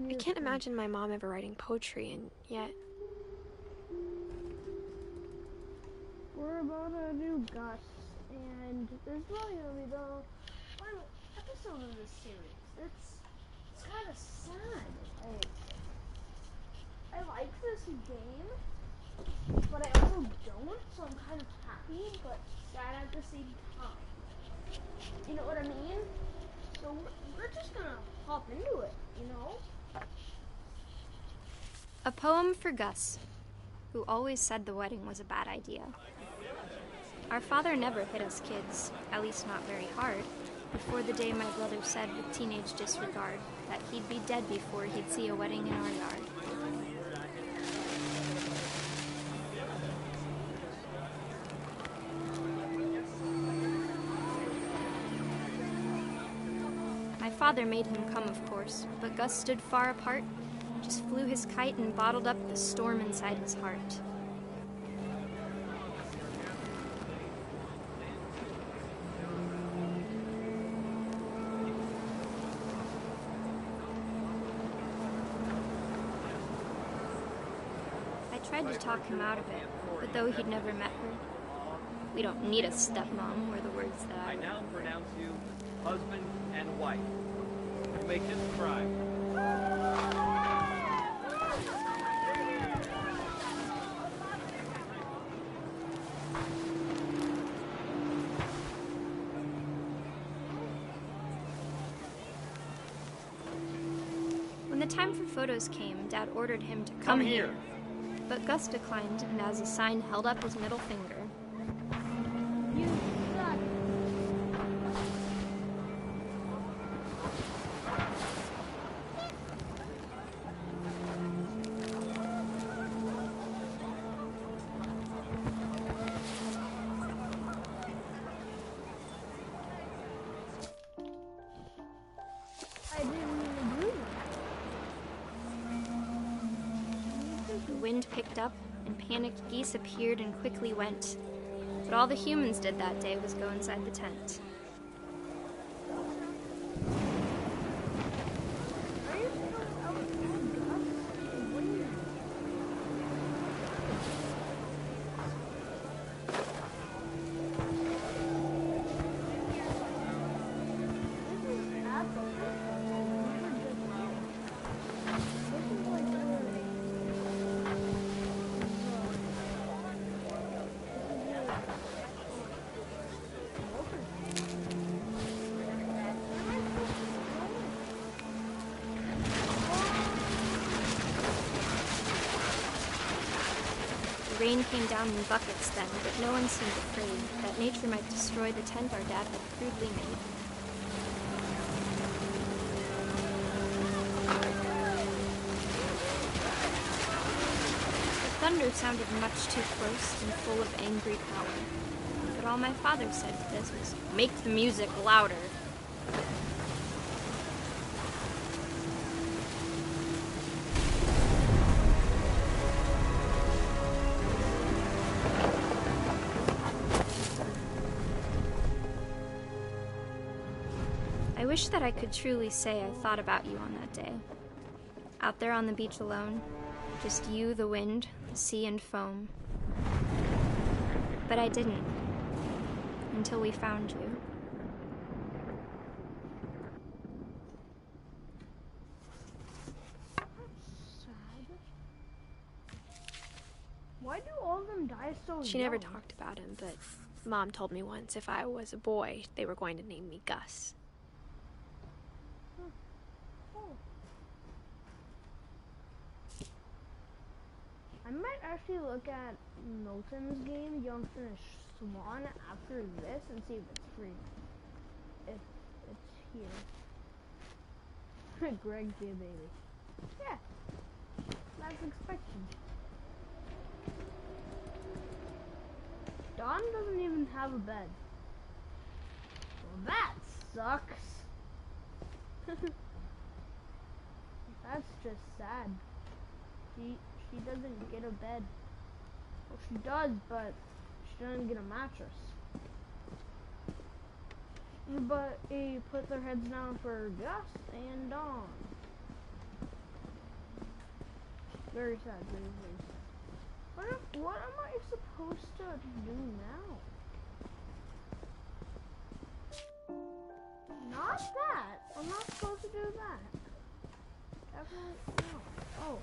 I can't imagine my mom ever writing poetry, and yet... We're about to do Gus, and there's really gonna be the final episode of this series. It's kind of sad. I like this game, but I also don't, so I'm kind of happy, but sad at the same time. You know what I mean? So we're just gonna hop into it, you know? A poem for Gus, who always said the wedding was a bad idea. Our father never hit us kids, at least not very hard, before the day my brother said with teenage disregard that he'd be dead before he'd see a wedding in our yard. My father made him come, of course, but Gus stood far apart, just flew his kite and bottled up the storm inside his heart. I tried to talk him out of it, but though he'd never met her, we don't need a stepmom, were the words that I now pronounce you husband and wife. You may kiss the bride. When the time for photos came, Dad ordered him to come here. But Gus declined, and as a sign held up his middle finger. You suck. I didn't even do that. The wind picked up, and panicked geese appeared and quickly went. But all the humans did that day was go inside the tent. Are you still out with Gus? What are you? This is absolutely. This is like The rain came down in buckets then, but no one seemed afraid that nature might destroy the tent our dad had crudely made. The thunder sounded much too close and full of angry power. But all my father said to this was, "Make the music louder." I wish that I could truly say I thought about you on that day. Out there on the beach alone, just you, the wind, the sea, and foam. But I didn't, until we found you. sad. Why do all of them die so young? She never talked about him, but Mom told me once if I was a boy, they were going to name me Gus. Oh. I might actually look at Milton's game, Young Finish Swan, after this and see if it's free. If it's here. Greg J. Bailey. Yeah. That's expected. Dawn doesn't even have a bed. Well, that sucks. That's just sad. She doesn't get a bed. Well, she does, but she doesn't get a mattress. But they put their heads down for Gus and Dawn. Very sad, very, very sad. What am I supposed to do now? Not that! I'm not supposed to do that. Definitely no. Oh,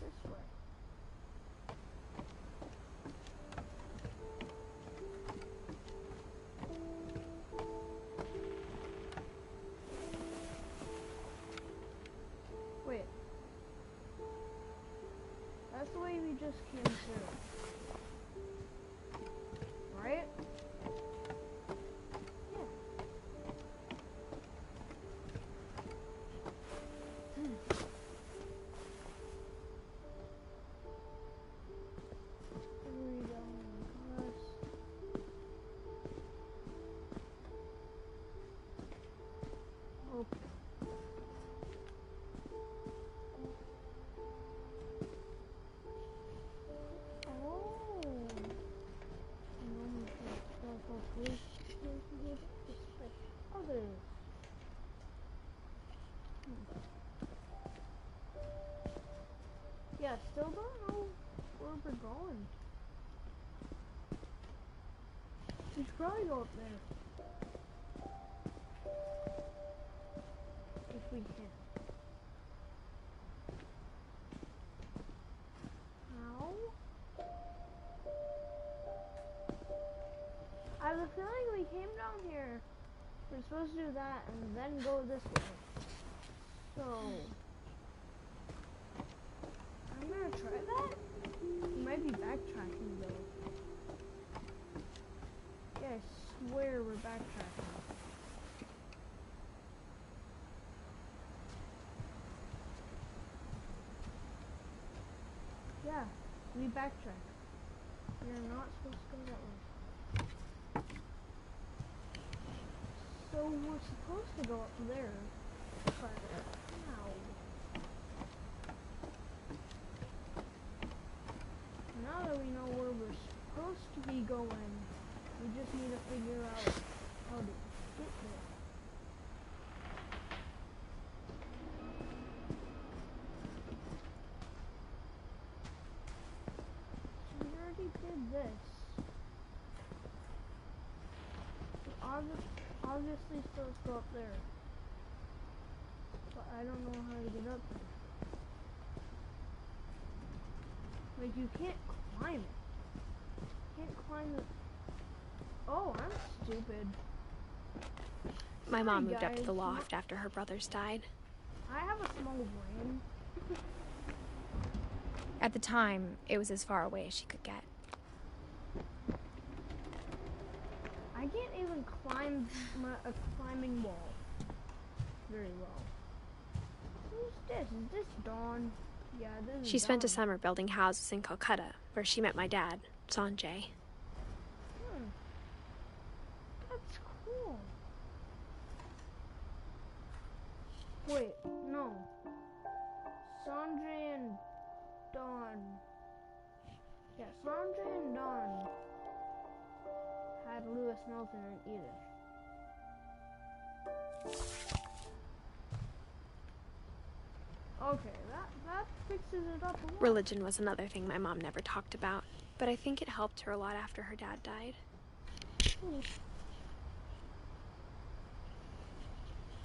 this way. Wait. That's the way we just came through. Right? Yeah. Where are we going? Us. Okay. Others. Yeah, still don't know where we're going. We should probably go up there. If we can. How? I have a feeling we came down here. We're supposed to do that and then go this way. So I'm gonna try that. We might be backtracking though. Yeah, I swear we're backtracking. Yeah, we backtrack. You're not supposed to go that way. So we're supposed to go up there, but how? Now that we know where we're supposed to be going, we just need to figure out how to get there. So we already did this. Obviously supposed to go up there. But I don't know how to get up there. Like, you can't climb it. You can't climb it. Oh, I'm stupid. My mom moved Sorry, up to the guys. loft after her brothers died. I have a small brain. At the time, it was as far away as she could get. I can't even climb a climbing wall very well. Who's this? Is this Dawn? Yeah, this is She spent a Dawn. summer building houses in Calcutta, where she met my dad, Sanjay. That's cool. Wait, no. Sanjay and Dawn. Yeah, Sanjay and Dawn had Lewis, Milton, and Edith. Okay, that fixes it up a lot. Religion was another thing my mom never talked about, but I think it helped her a lot after her dad died.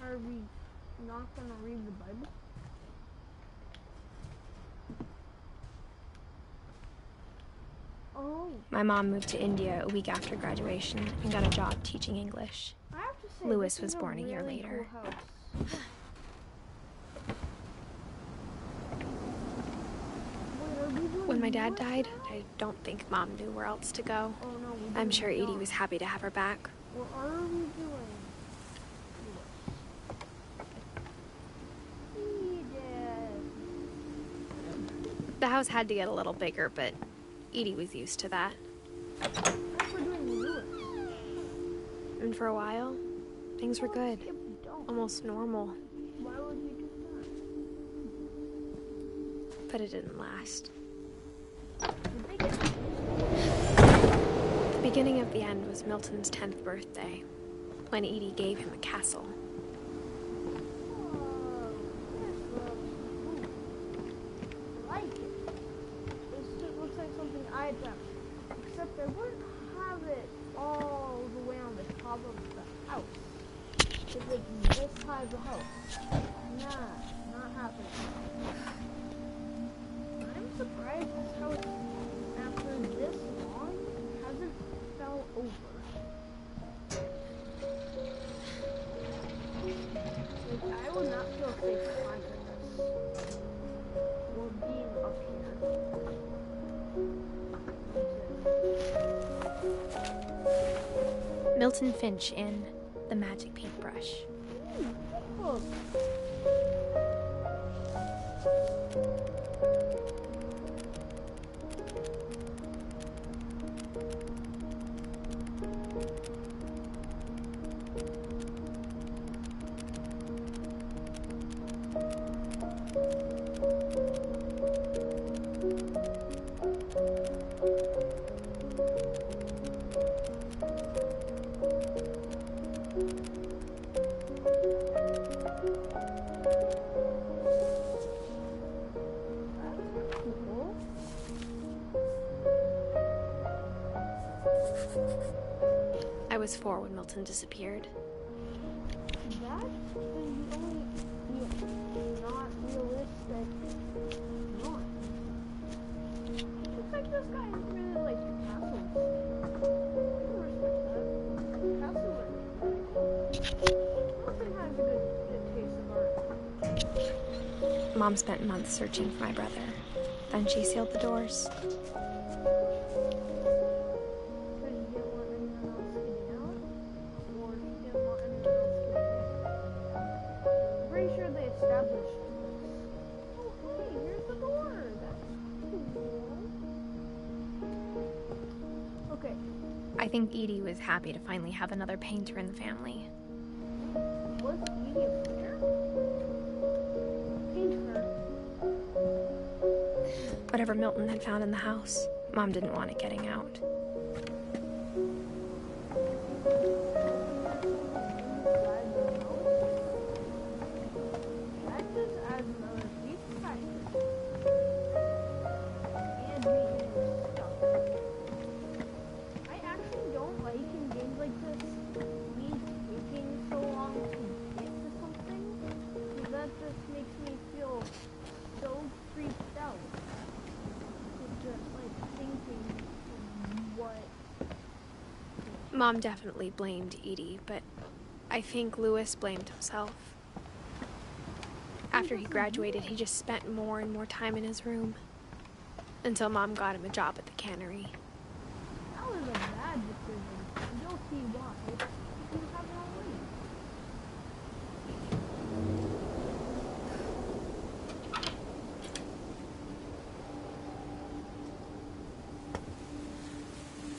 Are we not gonna read the Bible? Oh, My mom moved to India a week after graduation and got a job teaching English. I have to say, Lewis this was is born a year really later. Cool house. Wait, are we doing When my dad Lewis died, now? I don't think Mom knew where else to go. Oh no, we I'm doing sure Edie Dawn. was happy to have her back. Or are we doing Lewis? Edith. The house had to get a little bigger, but Edie was used to that. I thought we're doing Lewis. And for a while, things were good. Skip Dawn. Almost normal. Why would we do But it didn't last. that? Did they get The beginning of the end was Milton's 10th birthday, when Edie gave him a castle. This looks cool. I like it. inside the house. Nah, not happening. I'm surprised how after this long it hasn't fell over. Like, I would not feel safe climbing this. Or being up here. Milton Finch in The Magic Paintbrush. Oh. I was 4 when Milton disappeared. That is the only not realistic one. Looks like this guy really likes the castle. I can respect that. Castle Milton has a good taste of art. Mom spent months searching for my brother. Then she sealed the doors. I think Edie was happy to finally have another painter in the family. Was Edie a painter? Painter. Whatever Milton had found in the house, Mom didn't want it getting out. Mom definitely blamed Edie, but I think Louis blamed himself. After he graduated, he just spent more and more time in his room. Until Mom got him a job at the cannery. That was a bad decision. You'll see why. You have it already.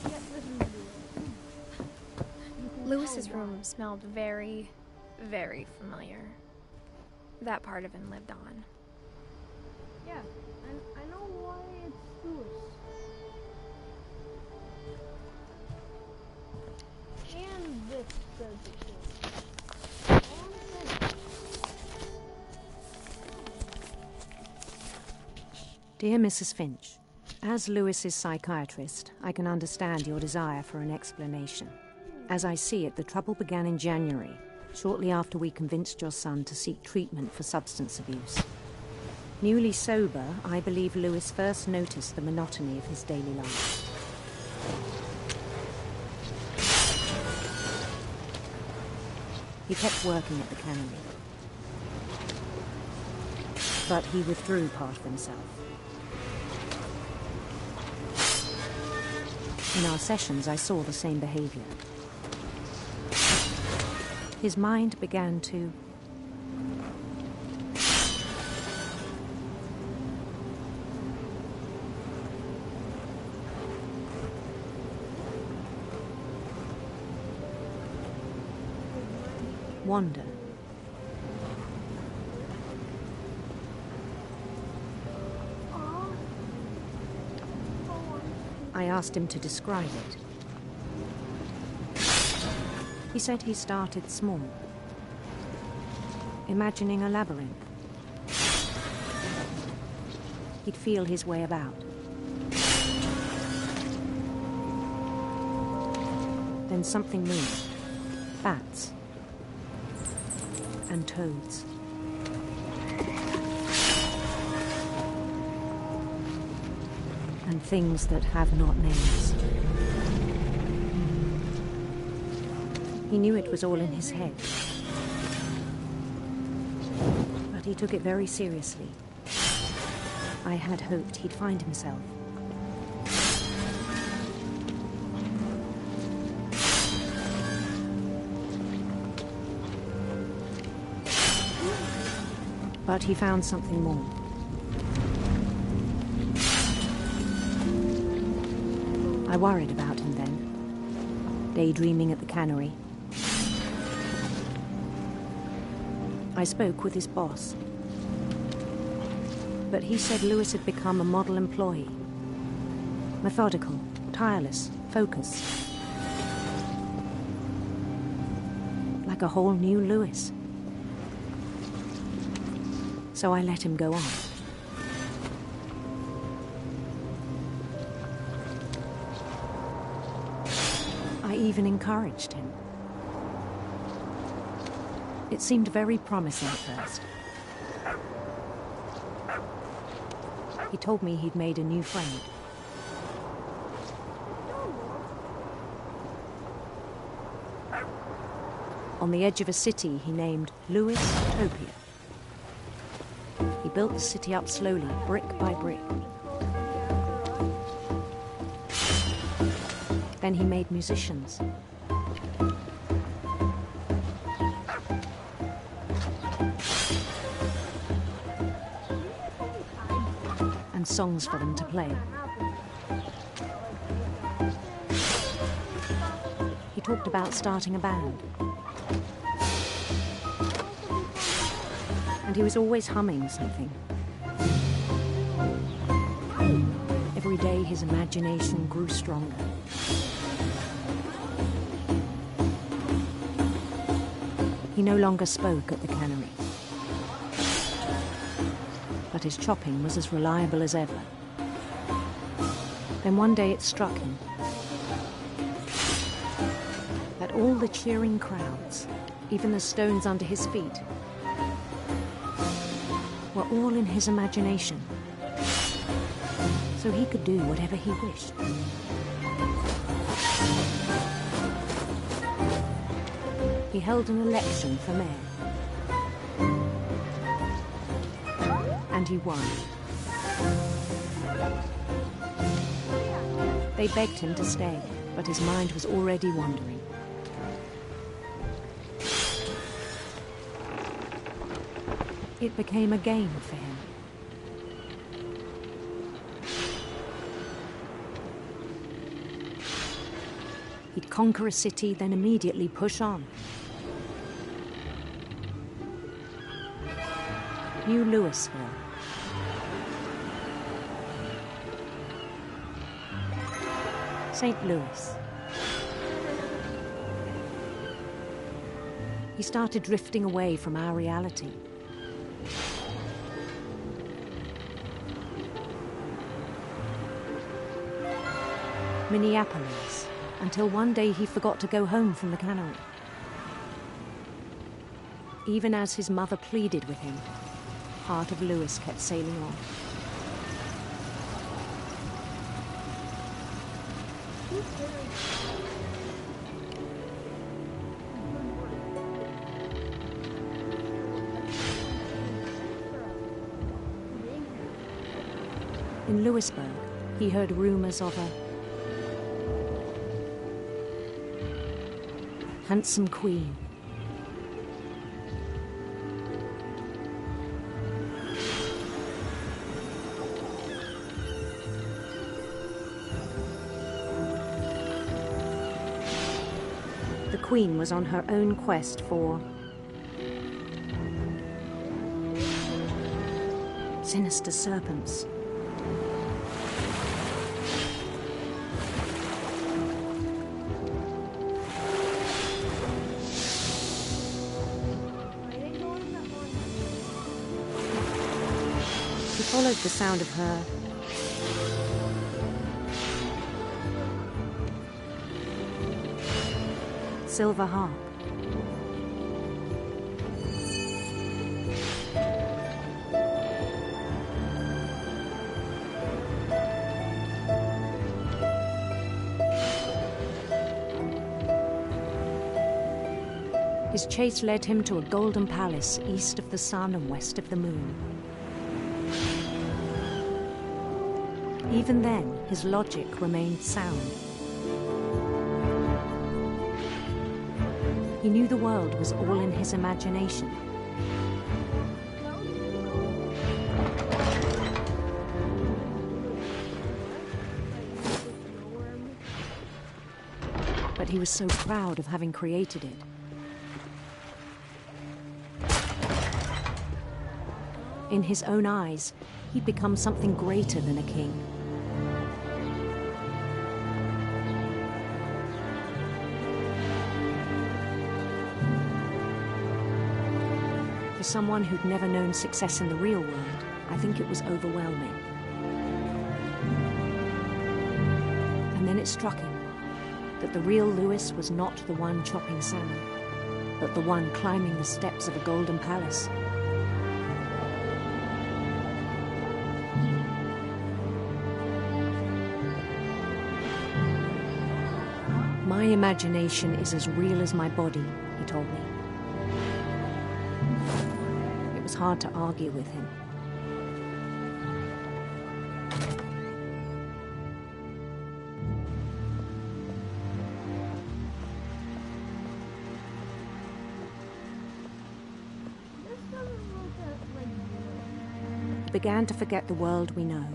Yes, this is Louis's room smelled very, very familiar. That part of him lived on. Yeah, I know why it's Louis. And this says it too. Dear Mrs. Finch, as Louis's psychiatrist, I can understand your desire for an explanation. As I see it, the trouble began in January, shortly after we convinced your son to seek treatment for substance abuse. Newly sober, I believe Louis first noticed the monotony of his daily life. He kept working at the cannery, but he withdrew part of himself. In our sessions, I saw the same behavior. His mind began to wander. I asked him to describe it. He said he started small, imagining a labyrinth. He'd feel his way about. Then something moved. Bats. and toads. And things that have not names. He knew it was all in his head. But he took it very seriously. I had hoped he'd find himself. But he found something more. I worried about him then, daydreaming at the cannery. I spoke with his boss, but he said Lewis had become a model employee. Methodical, tireless, focused. Like a whole new Lewis. So I let him go on. I even encouraged him. It seemed very promising at first. He told me he'd made a new friend. On the edge of a city he named Lewis Topia. He built the city up slowly, brick by brick. Then he made musicians. And songs for them to play. He talked about starting a band. And he was always humming something. Every day his imagination grew stronger. He no longer spoke at the cannery. But his chopping was as reliable as ever. Then one day it struck him that all the cheering crowds, even the stones under his feet, were all in his imagination, so he could do whatever he wished. He held an election for mayor. And he won. They begged him to stay, but his mind was already wandering. It became a game for him. He'd conquer a city, then immediately push on. New Louisville. St. Louis. He started drifting away from our reality. Minneapolis, until one day he forgot to go home from the cannery. Even as his mother pleaded with him, part of Lewis kept sailing on. In Louisburg, he heard rumors of a handsome queen. The queen was on her own quest for sinister serpents. He followed the sound of her silver harp. His chase led him to a golden palace east of the sun and west of the moon. Even then, his logic remained sound. He knew the world was all in his imagination. But he was so proud of having created it. In his own eyes, he'd become something greater than a king. For someone who'd never known success in the real world, I think it was overwhelming. And then it struck him that the real Lewis was not the one chopping salmon, but the one climbing the steps of a golden palace. My imagination is as real as my body, he told me. It was hard to argue with him. He began to forget the world we know.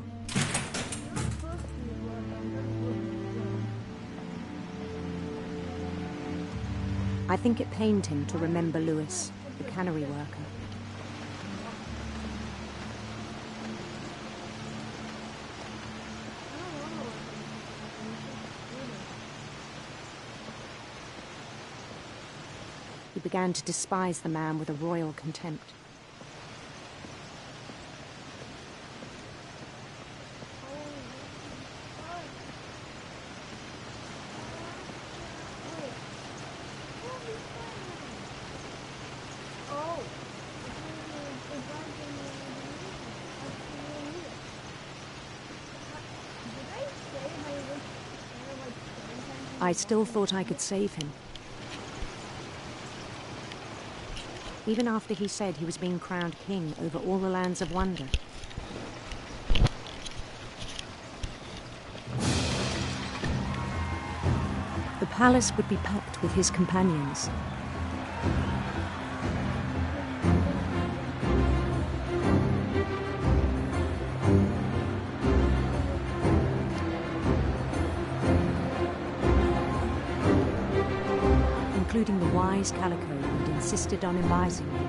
I think it pained him to remember Lewis, the cannery worker. He began to despise the man with a royal contempt. I still thought I could save him. Even after he said he was being crowned king over all the lands of wonder. The palace would be packed with his companions. Including the wise Calico who'd insisted on advising me.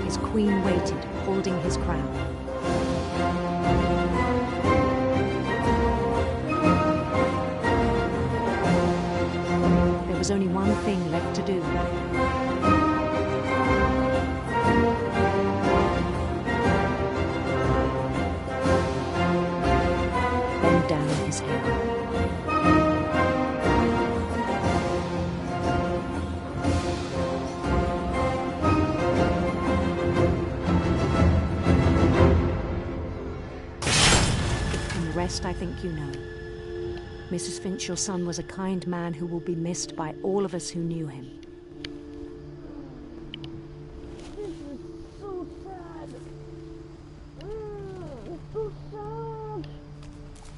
His queen waited, holding his crown. There was only one thing left to do. Bend down his head. And the rest I think you know. Mrs. Finch, your son was a kind man who will be missed by all of us who knew him. This is so sad. It's so sad.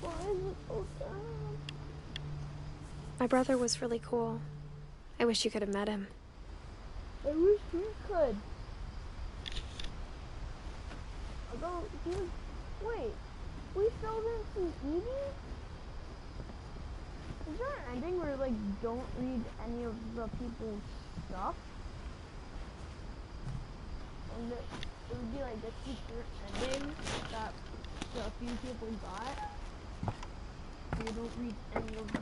Why is it so sad? My brother was really cool. I wish you could have met him. I wish we could. Although, wait, we still didn't see Edie? Is there an ending where, like, don't read any of the people's stuff? And it would be, like, a secret ending that a few people got. You don't read any of the...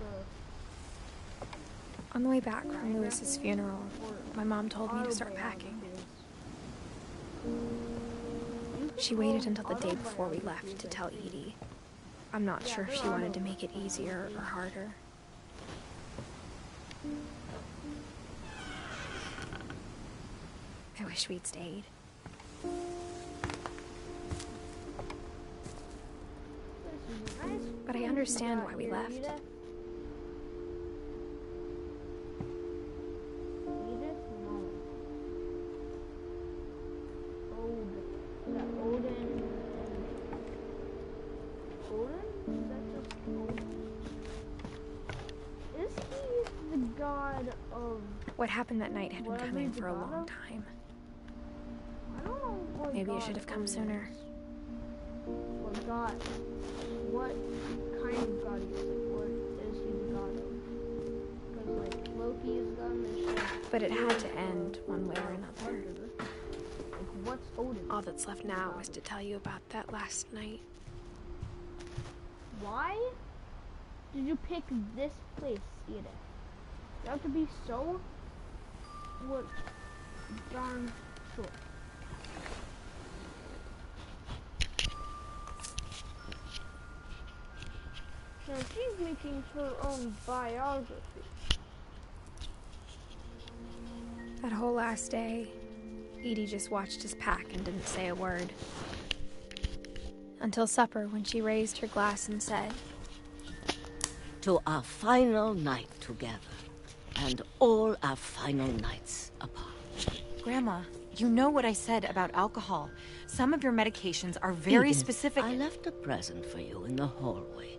On the way back from Lewis's funeral, my mom told me to start packing. She waited until the day before we left to tell Edie. I'm not Yeah, sure if they're she wanted to auto. make it easier or harder. I wish we'd stayed. This is a nice But I place understand you why got we here, left. Edith. Edith Mullen. Is that Odin? Odin? Is that just Odin? Is he the god of... What happened that night had been Whatever coming he's for a the god long of? time. I don't know what Maybe you god should have come Odin sooner. is. What god? What kind of god he is? Like, what is he the god of? Because, like, Loki is god and there's like... But it had to end one way or another. thunder. Like, what's Odin? All that's left now is to tell you about that last night. Why did you pick this place, Edith? You have to be so... what darn sure. Now she's making her own biography. That whole last day, Edie just watched us pack and didn't say a word. Until supper, when she raised her glass and said, To our final night together, and all our final nights apart. Grandma, you know what I said about alcohol. Some of your medications are very Edith, specific. I left a present for you in the hallway.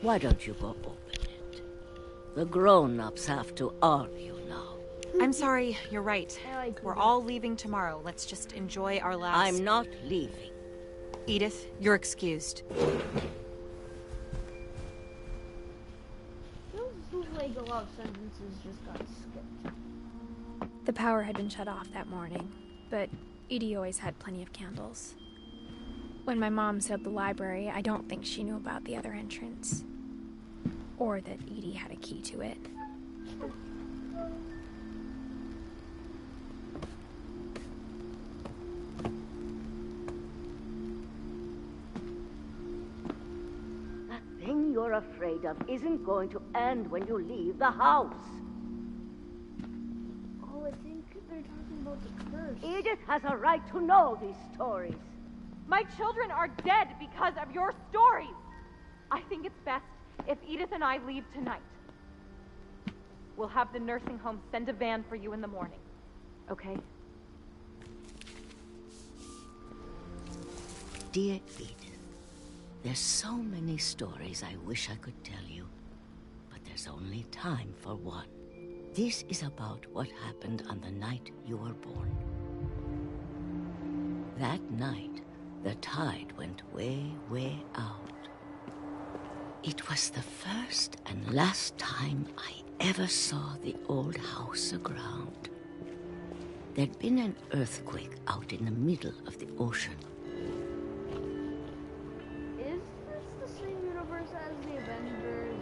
Why don't you go open it? The grown-ups have to argue now. I'm sorry, you're right. I like We're Edith. all leaving tomorrow. Let's just enjoy our last... I'm not leaving. Edith, you're excused. Feels like a lot of sentences just got skipped. the power had been shut off that morning, but Edie always had plenty of candles. When my mom sealed the library, I don't think she knew about the other entrance. Or that Edie had a key to it. That thing you're afraid of isn't going to end when you leave the house. Oh, I think they're talking about the curse. Edith has a right to know these stories. My children are dead because of your stories. I think it's best if Edith and I leave tonight. We'll have the nursing home send a van for you in the morning. Okay? Dear Edith, there's so many stories I wish I could tell you, but there's only time for one. This is about what happened on the night you were born. That night, the tide went way, way out. It was the first and last time I ever saw the old house aground. There'd been an earthquake out in the middle of the ocean. Is this the same universe as the Avengers?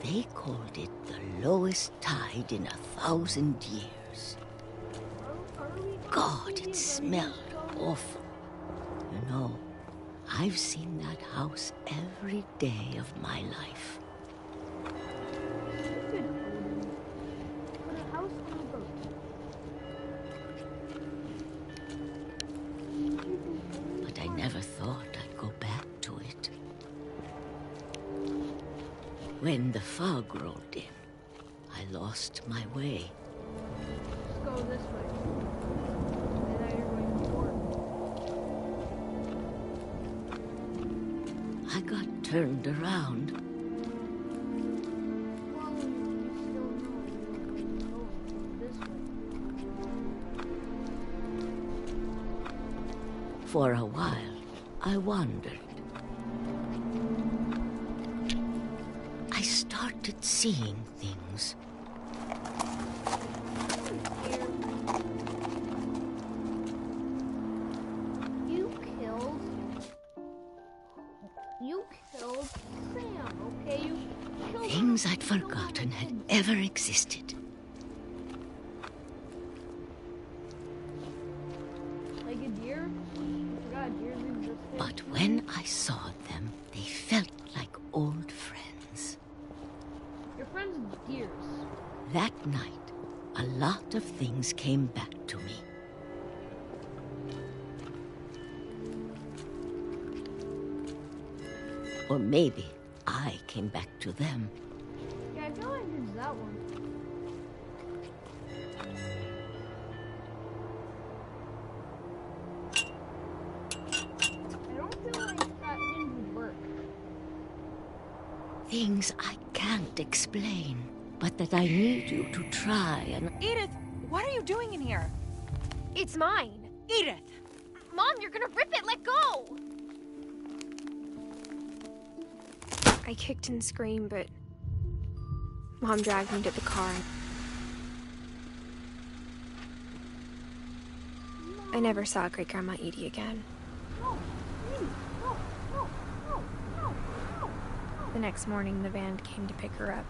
They called it the lowest tide in 1,000 years. Are we God, seeing it smelled awful. You know, I've seen that house every day of my life. Stupid Odin. Put a house on a boat. But I never thought I'd go back to it. When the fog rolled in, I lost my way. Let's go this way. And now you're going forward. I got turned around. Well, you still know you're going this way. For a while, I wandered. I started seeing things. You killed Sam, okay? You killed Things him. I'd forgotten had ever existed. Like a deer? I forgot deers existed. But when I saw them, they felt That night, a lot of things came back to me. Or maybe I came back to them. Yeah, I feel like it's that one. I don't feel like that hinge would work. Things I can't explain, but that I need you to try and... Edith, what are you doing in here? It's mine. Edith! Mom, you're gonna rip it! Let go! I kicked and screamed, but Mom dragged me to the car. I never saw Great Grandma Edie again. The next morning, the van came to pick her up,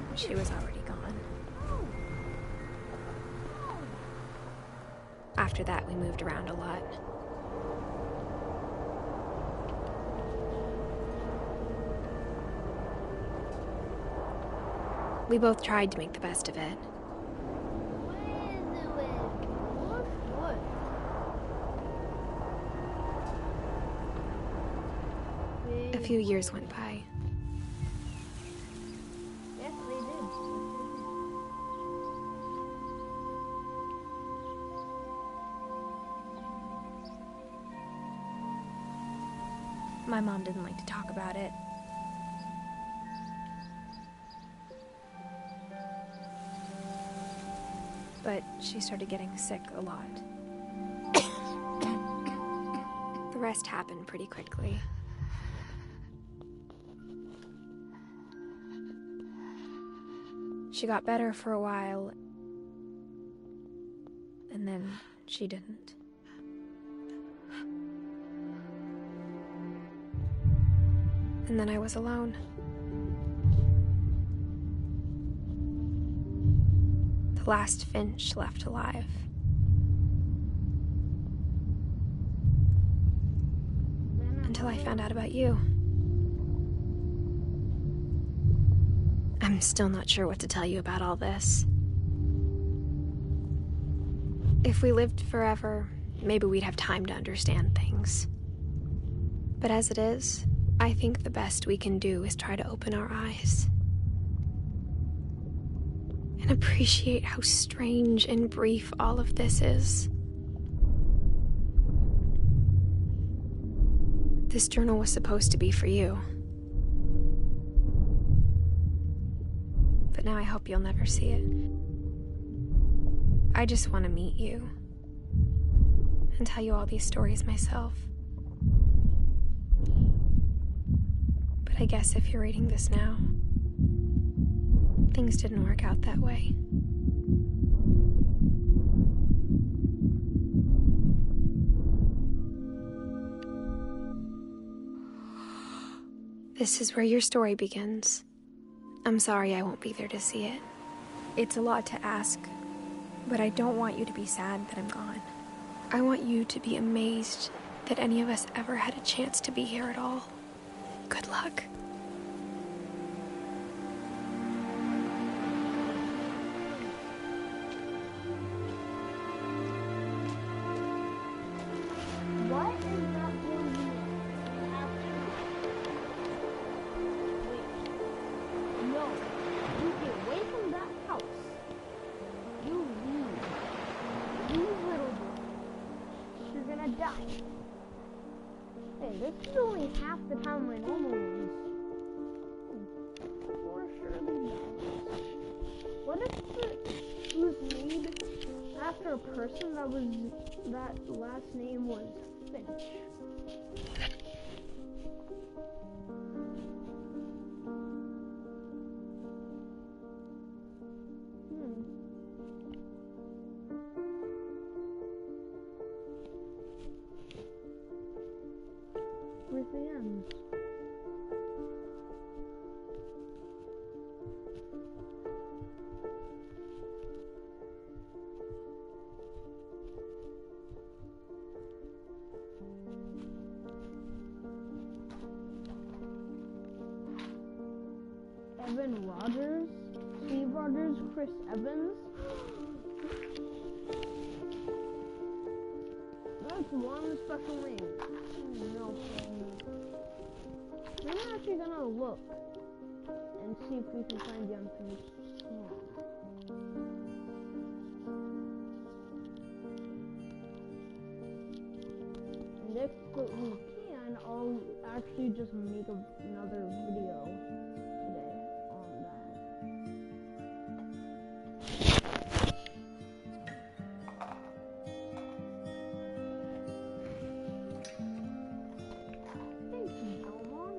but she was already gone. After that, we moved around a lot. We both tried to make the best of it. A few years went by. Yes, they did. My mom didn't like to talk about it. But she started getting sick a lot. The rest happened pretty quickly. She got better for a while, and then she didn't. And then I was alone. The last Finch left alive. Until I found out about you. I'm still not sure what to tell you about all this. If we lived forever, maybe we'd have time to understand things. But as it is, I think the best we can do is try to open our eyes. And appreciate how strange and brief all of this is. This journal was supposed to be for you. But now I hope you'll never see it. I just want to meet you. And tell you all these stories myself. But I guess if you're reading this now, things didn't work out that way. This is where your story begins. I'm sorry I won't be there to see it. It's a lot to ask, but I don't want you to be sad that I'm gone. I want you to be amazed that any of us ever had a chance to be here at all. Good luck. What is that one here? Wait. No. You get away from that house. You leave. Leave, little boy. You're gonna die. Hey, this is only half the time my normal ones. For surely dies. What if it was made after a person that last name was Finch? Where's the end? Evan Rogers, Steve Rogers, Chris Evans. That's one special name. No. I'm actually gonna look and see if we can find the unfinished song. And if we can, I'll actually just make another video today on that. Thank you, Elmon.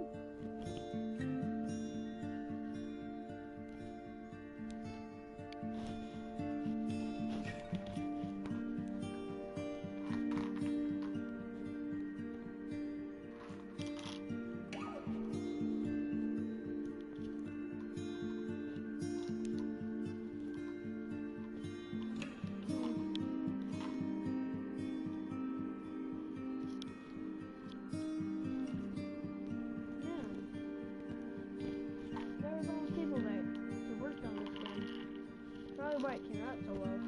Why it came out so well.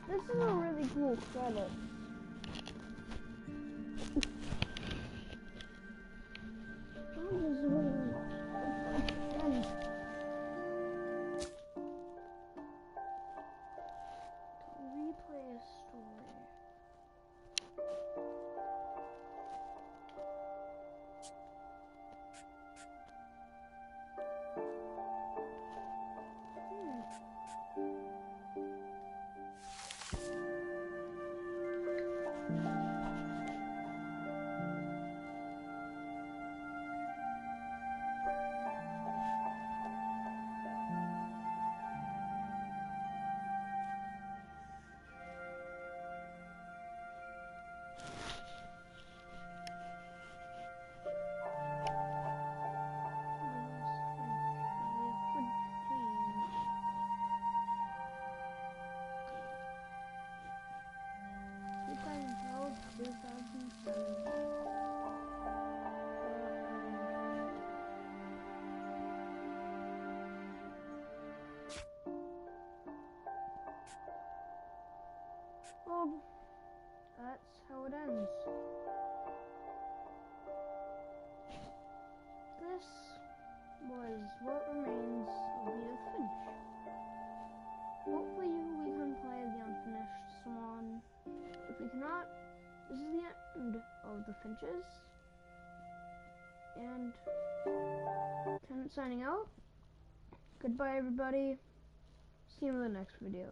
This is a really cool credit. Replay a story. Well, that's how it ends. This was What Remains of Edith Finch. Hopefully we can play the unfinished swan. If we cannot, this is the end of the Finches. And Lieutenant signing out. Goodbye everybody. See you in the next video.